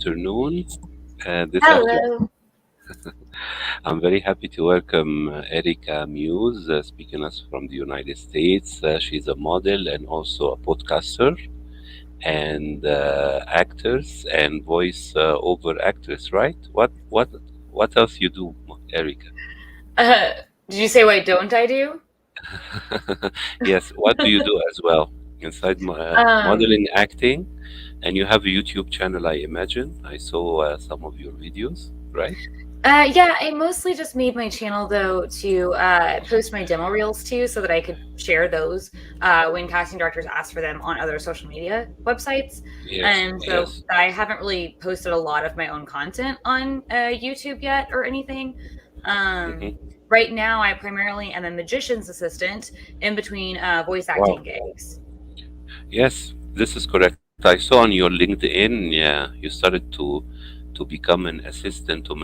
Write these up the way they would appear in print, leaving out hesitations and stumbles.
afternoon. This after Hello. I'm very happy to welcome Erica Muse, speaking us from the United States. She's a model and also a podcaster and actress and voice over actress, right? What else you do, Erica? Uh, did you say what don't I do? Yes, what do you do as well inside Um, modeling, acting, and you have a YouTube channel, I imagine. I saw some of your videos, right? yeah, I mostly just made my channel though to post my demo reels too, so that I could share those when casting directors ask for them on other social media websites. Yes, And so yes. I haven't really posted a lot of my own content on YouTube yet or anything. Um, Hmm. right now, I primarily am a magician's assistant in between voice Wow. acting gigs. Yes, this is correct. I saw on your LinkedIn, yeah, you started to become an assistant to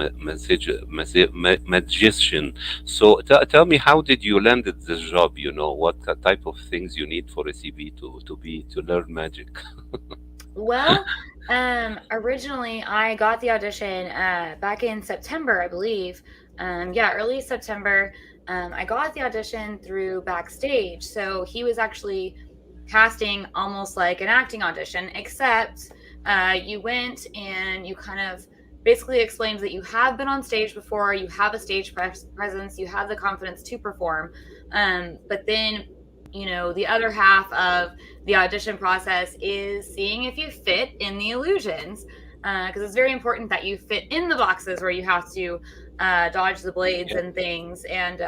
magician. So tell me, how did you landed this job? You know, what type of things you need for a CV to learn magic? Well, originally I got the audition back in September, I believe. Yeah, early September. I got the audition through Backstage. So he was actually casting almost like an acting audition, except you went and you kind of basically explained that you have been on stage before, you have a stage presence, you have the confidence to perform. But then, the other half of the audition process is seeing if you fit in the illusions, because it's very important that you fit in the boxes where you have to dodge the blades Yeah. and things. And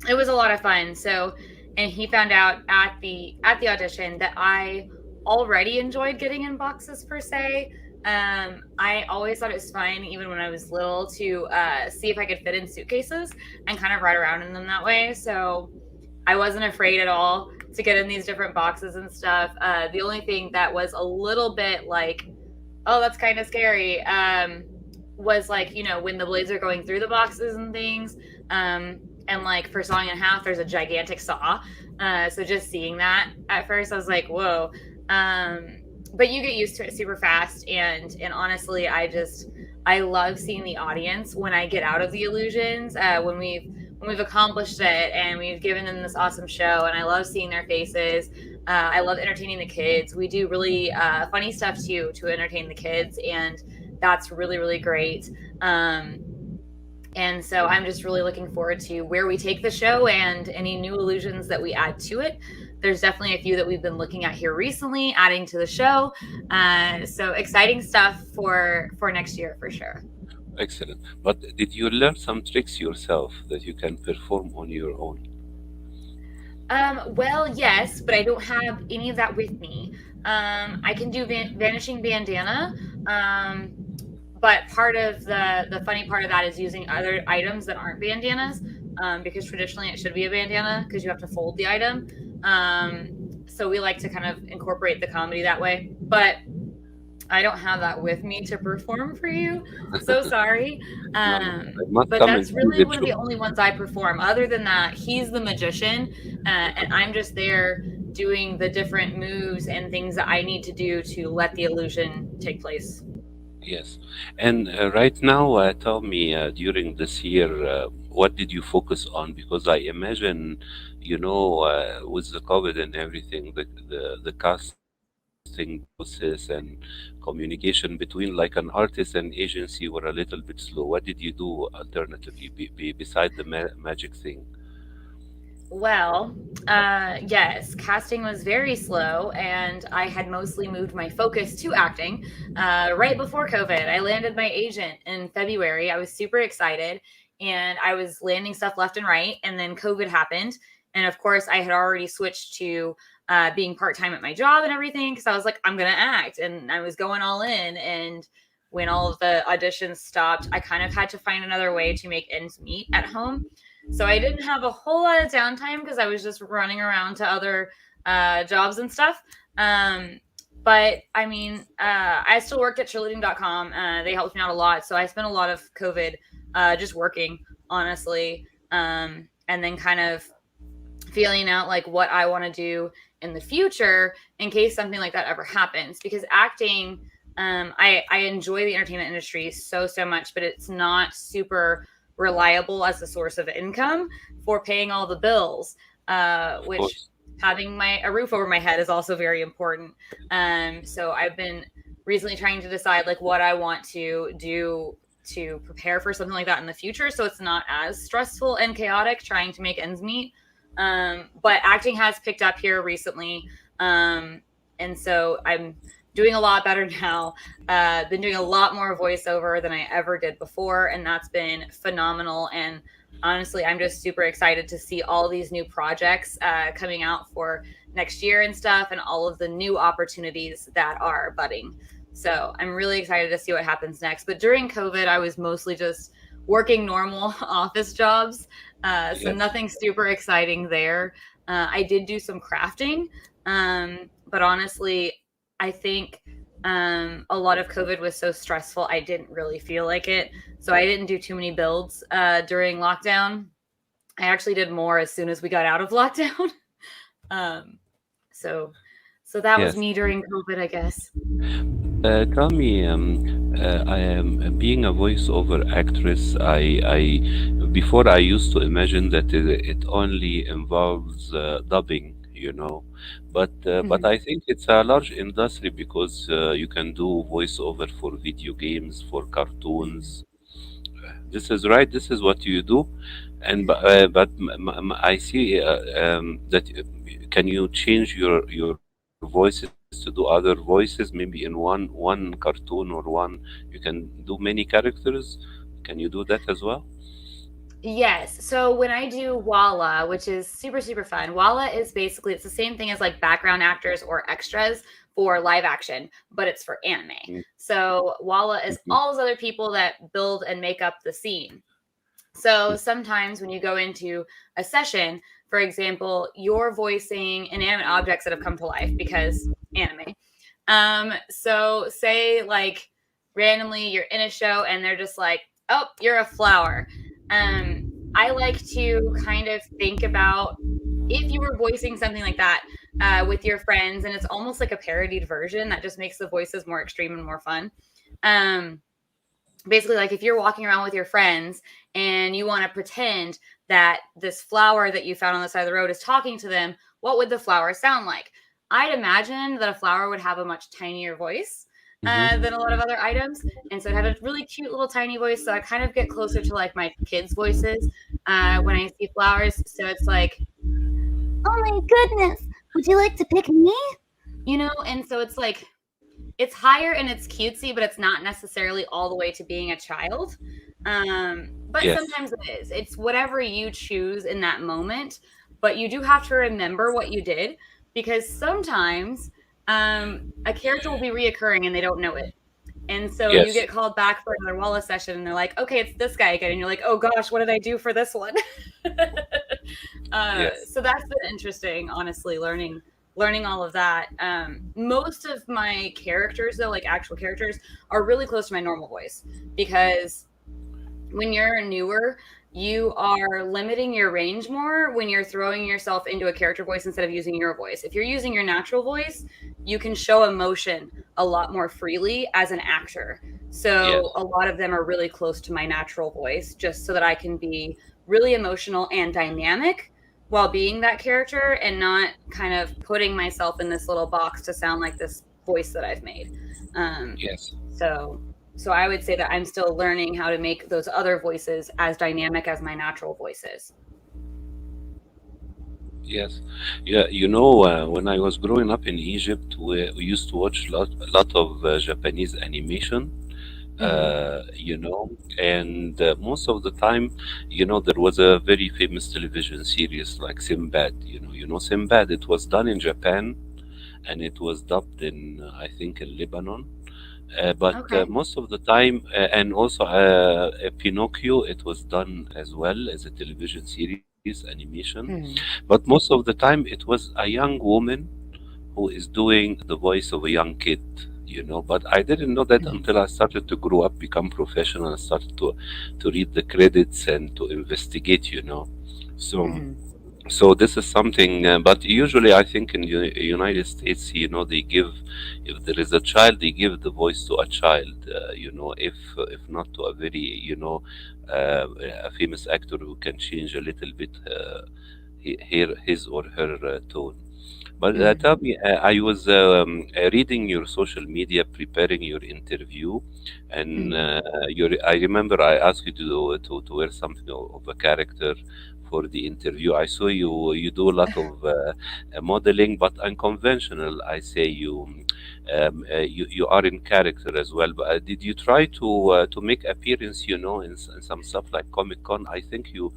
it was a lot of fun. So, and he found out at the audition that I already enjoyed getting in boxes per se. I always thought it was fun, even when I was little, to see if I could fit in suitcases and kind of ride around in them that way. So I wasn't afraid at all to get in these different boxes and stuff. The only thing that was a little bit like, oh, that's kind of scary, was like, when the blades are going through the boxes and things. And like for sawing in half, there's a gigantic saw. So just seeing that at first, I was like, whoa. But you get used to it super fast. And honestly, I love seeing the audience when I get out of the illusions, when we've accomplished it and we've given them this awesome show, and I love seeing their faces. I love entertaining the kids. We do really funny stuff too to entertain the kids, and that's really really great. um, and so I'm just really looking forward to where we take the show and any new illusions that we add to it. There's definitely a few that we've been looking at here recently, adding to the show. So exciting stuff for next year for sure. Excellent. But did you learn some tricks yourself that you can perform on your own? Well, yes, but I don't have any of that with me. I can do vanishing bandana. Um, but part of the funny part of that is using other items that aren't bandanas, because traditionally it should be a bandana because you have to fold the item. Um, so we like to kind of incorporate the comedy that way. But I don't have that with me to perform for you. So sorry. No, no, I must But come and that's see really the one of show. the only ones I perform. Other than that, he's the magician, and I'm just there doing the different moves and things that I need to do to let the illusion take place. Yes. And right now, tell me, during this year, what did you focus on? Because I imagine, with the COVID and everything, the casting process and communication between like an artist and agency were a little bit slow. What did you do alternatively beside the magic thing? Well, yes, casting was very slow, and I had mostly moved my focus to acting right before COVID. I landed my agent in February. I was super excited, and I was landing stuff left and right. And then COVID happened. And of course, I had already switched to being part time at my job and everything because I was like, I'm going to act. And I was going all in. And when all of the auditions stopped, I kind of had to find another way to make ends meet at home. So I didn't have a whole lot of downtime because I was just running around to other jobs and stuff. Um, but I mean, I still worked at cheerleading.com. They helped me out a lot. So I spent a lot of COVID just working, honestly. And then kind of feeling out like what I want to do in the future in case something like that ever happens. Because acting, I enjoy the entertainment industry so much, but it's not super reliable as a source of income for paying all the bills, Of which course. having my a roof over my head is also very important. So I've been recently trying to decide like what I want to do to prepare for something like that in the future, so it's not as stressful and chaotic trying to make ends meet. But acting has picked up here recently, and so I'm doing a lot better now. Been doing a lot more voiceover than I ever did before, and that's been phenomenal. And honestly, I'm just super excited to see all these new projects coming out for next year and stuff, and all of the new opportunities that are budding. So I'm really excited to see what happens next. But during COVID, I was mostly just working normal office jobs, so Yes. nothing super exciting there. I did do some crafting, but honestly, I think a lot of COVID was so stressful, I didn't really feel like it. So I didn't do too many builds during lockdown. I actually did more as soon as we got out of lockdown. um, so, so that was Yes. me during COVID, I guess. Tell me, I am being a voiceover actress. Before I used to imagine that it only involves dubbing, but Mhm. I think it's a large industry because you can do voiceover for video games, for Mhm. cartoons. This is right. This is what you do, and I see that can you change your voices to do other voices? Maybe in one cartoon or you can do many characters. Can you do that as well? Yes. So when I do Walla, which is super fun, Walla is basically it's the same thing as like background actors or extras for live action, but it's for anime. So Walla is Mm-hmm. all those other people that build and make up the scene. So sometimes when you go into a session, for example, you're voicing inanimate objects that have come to life because anime. So say like randomly you're in a show and they're just like, "Oh, you're a flower." Um, I like to kind of think about if you were voicing something like that with your friends, and it's almost like a parodied version that just makes the voices more extreme and more fun. Um, Basically, like if you're walking around with your friends and you want to pretend that this flower that you found on the side of the road is talking to them, what would the flower sound like? I'd imagine that a flower would have a much tinier voice than a lot of Mm-hmm. other items, and so it'd have a really cute little tiny voice. So I kind of get closer to like my kids' voices when I see flowers. So it's like, oh my goodness, would you like to pick me? And so it's higher and it's cutesy, but it's not necessarily all the way to being a child. But Yes. sometimes it is. It's whatever you choose in that moment, but you do have to remember what you did because sometimes a character will be reoccurring and they don't know it. And so you Yes. get called back for another Wallace session and they're like, okay, it's this guy again. And you're like, oh gosh, what did I do for this one? Yes. So that's been interesting, honestly, learning all of that. Most of my characters, though, like actual characters, are really close to my normal voice because when you're newer, you are limiting your range more when you're throwing yourself into a character voice instead of using your voice. If you're using your natural voice, you can show emotion a lot more freely as an actor. So Yes. a lot of them are really close to my natural voice just so that I can be really emotional and dynamic while being that character and not kind of putting myself in this little box to sound like this voice that I've made. Um, Yes. so so I would say that I'm still learning how to make those other voices as dynamic as my natural voices. Yes, yeah. When I was growing up in Egypt, we used to watch a lot of Japanese animation. Mhm. And most of the time, there was a very famous television series like Sinbad. Sinbad. It was done in Japan, and it was dubbed in, I think, in Lebanon. But Okay. most of the time, and also Pinocchio, it was done as well as a television series animation. Mhm. But most of the time, it was a young woman who is doing the voice of a young kid. But I didn't know that Mhm. until I started to grow up, become professional, and started to read the credits and to investigate. So Mhm. So this is something, but usually I think in United States, they give, if there is a child, they give the voice to a child. If not to a very, a famous actor who can change a little bit, his or her tone. But tell Mm. me, I was reading your social media, preparing your interview, and Mm. I remember I asked you to wear something of a character for the interview. I saw you do a lot of modeling, but unconventional. I say you are in character as well. But did you try to make appearance, in some stuff like Comic Con? I think you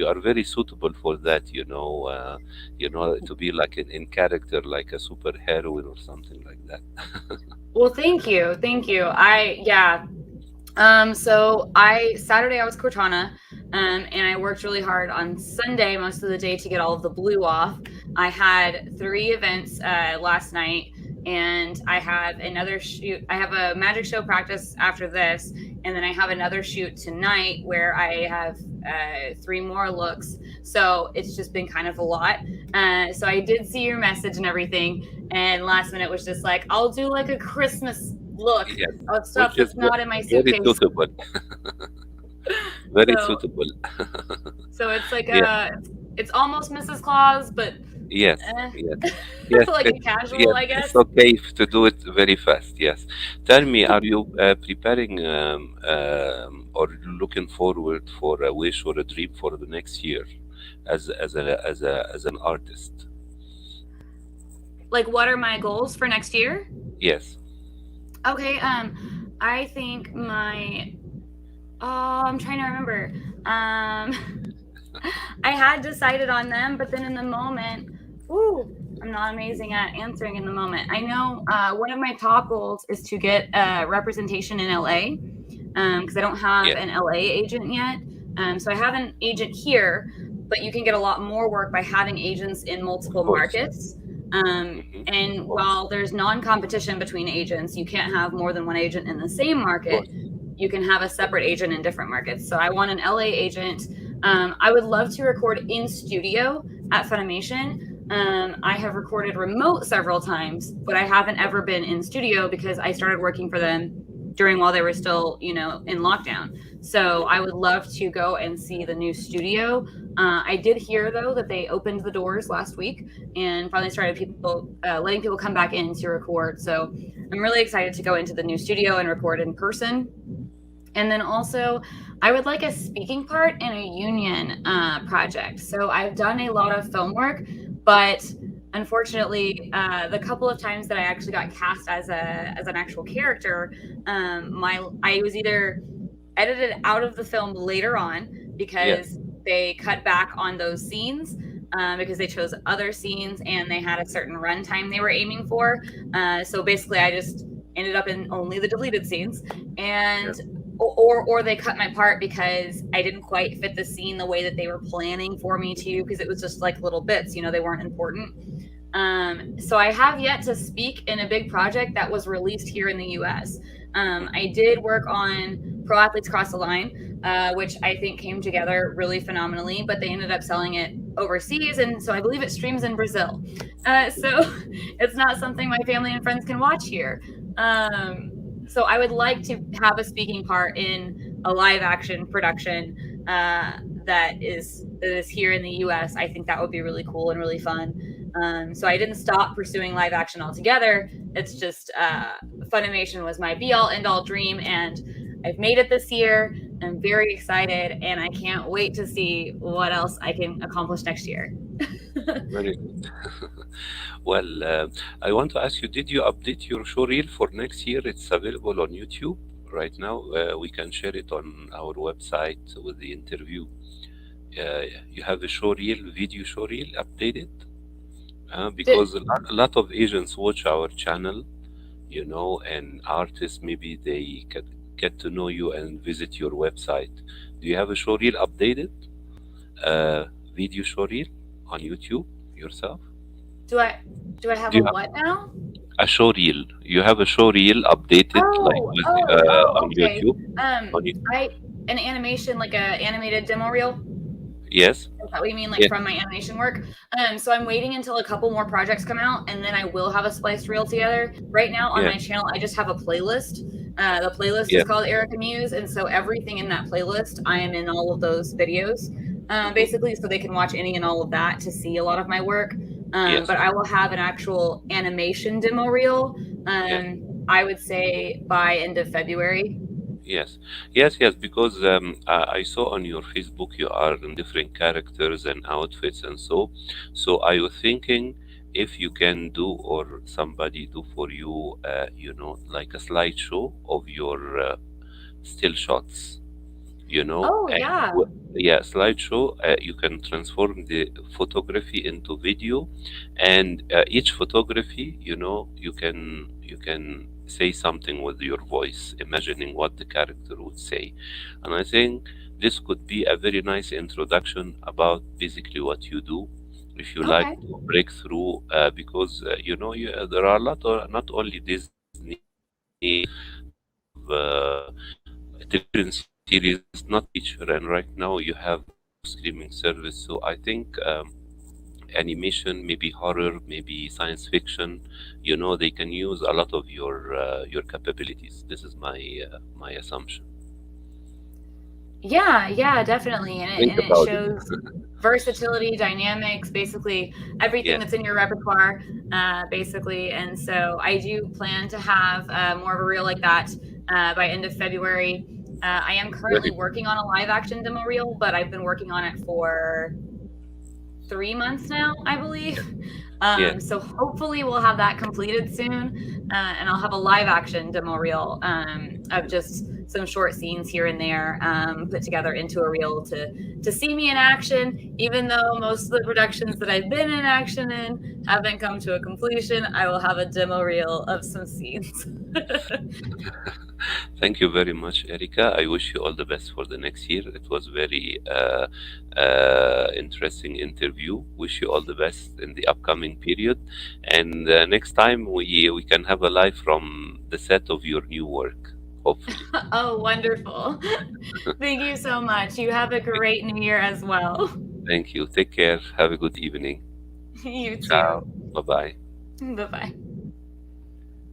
are very suitable for that. To be like in character, like a super heroine or something like that. Well, thank you. Thank you. Yeah. So I Saturday I was Cortana, and I worked really hard on Sunday most of the day to get all of the blue off. I had 3 events last night, and I have another shoot. I have a magic show practice after this, and then I have another shoot tonight where I have 3 more looks. So it's just been kind of a lot. So I did see your message and everything, and last minute was just like, I'll do like a Christmas look Yes, of stuff which is that's not in my very suitcase. suitable. Very So suitable. so it's like Yeah. it's almost Mrs. Claus, but Yes. eh, Yes. Yes. like a casual, Yes. I It's guess. okay to do it very fast. Yes. Tell me, are you preparing or looking forward for a wish or a dream for the next year, as an artist? Like, what are my goals for next year? Yes. Okay, I think my I'm trying to remember. I had decided on them, but then in the moment, ooh, I'm not amazing at answering in the moment. I know one of my top goals is to get representation in LA, because I don't have Yes. an LA agent yet. So I have an agent here, but you can get a lot more work by having agents in Of multiple course. markets. Of And course. while there's non-competition between agents, you can't have more than one agent in the same Of market. course. You can have a separate agent in different markets. So I want an LA agent. I would love to record in studio at Funimation. I have recorded remote several times, but I haven't ever been in studio because I started working for them during while they were still, in lockdown. So I would love to go and see the new studio. I did hear though that they opened the doors last week and finally started people letting people come back in to record. So I'm really excited to go into the new studio and record in person. And then also, I would like a speaking part in a union project. So I've done a lot of film work, but unfortunately, the couple of times that I actually got cast as an actual character, my I was either edited out of the film later on Yes. because they cut back on those scenes, because they chose other scenes and they had a certain runtime they were aiming for. So basically, I just ended up in only the deleted scenes, Yes. and or they cut my part because I didn't quite fit the scene the way that they were planning for me to, because it was just like little bits, they weren't important. So I have yet to speak in a big project that was released here in the US. I did work on Pro Athletes Cross the Line, which I think came together really phenomenally, but they ended up selling it overseas. And so I believe it streams in Brazil. So it's not something my family and friends can watch here. So I would like to have a speaking part in a live action production that is here in the US. I think that would be really cool and really fun. So I didn't stop pursuing live action altogether. It's just Funimation was my be all end all dream, and I've made it this year. I'm very excited, and I can't wait to see what else I can accomplish next year. Very good. Well, I want to ask you, did you update your show reel for next year? It's available on YouTube right now. We can share it on our website with the interview. You have a show reel, video show reel updated? Did, Because a lot of agents watch our channel, and artists, maybe they can get to know you and visit your website. Do you have a show reel updated? Uh, Video show reel on YouTube yourself? do I do I have Do a you have what now? a show reel? You have a show reel updated like Oh, with oh, oh, on okay. YouTube? Um, On you? I an animation like a animated demo reel. Yes. Is that what you mean, like Yes. from my animation work? So I'm waiting until a couple more projects come out, and then I will have a spliced reel together. Right now on Yeah. my channel, I just have a playlist. The playlist is Yeah. called Erica Muse, and so everything in that playlist, I am in all of those videos, Hmm. basically, so they can watch any and all of that to see a lot of my work. Yes. But I will have an actual animation demo reel. Yes. I would say by end of February. Yes, yes, yes, because I saw on your Facebook you are in different characters and outfits and so. So I was thinking if you can do or somebody do for you, like a slideshow of your still shots, Oh and yeah. yeah, slideshow. You can transform the photography into video, and each photography, you can say something with your voice, imagining what the character would say. And I think this could be a very nice introduction about basically what you do. If you like Okay. to break through, because there are a lot of, not only Disney, a lot of television series, not feature, and right now you have a lot of streaming service. So I think animation, maybe horror, maybe science fiction, they can use a lot of your capabilities. This is my assumption. Yeah, yeah, definitely. And Think it about it. shows versatility, dynamics, basically everything Yes. that's in your repertoire, basically. And so I do plan to have more of a reel like that by end of February. I am currently Very. working on a live action demo reel, but I've been working on it for 3 months now, I believe. Yeah. So hopefully we'll have that completed soon, and I'll have a live action demo reel of just some short scenes here and there, put together into a reel to see me in action. Even though most of the productions that I've been in action in haven't come to a completion, I will have a demo reel of some scenes. Thank you very much, Erica. I wish you all the best for the next year. It was very interesting interview. Wish you all the best in the upcoming period. And next time we can have a live from the set of your new work, hopefully. Oh, wonderful. Thank you so much. You have a great new year as well. Thank you. Take care. Have a good evening. You too. Ciao. Bye bye. Bye bye.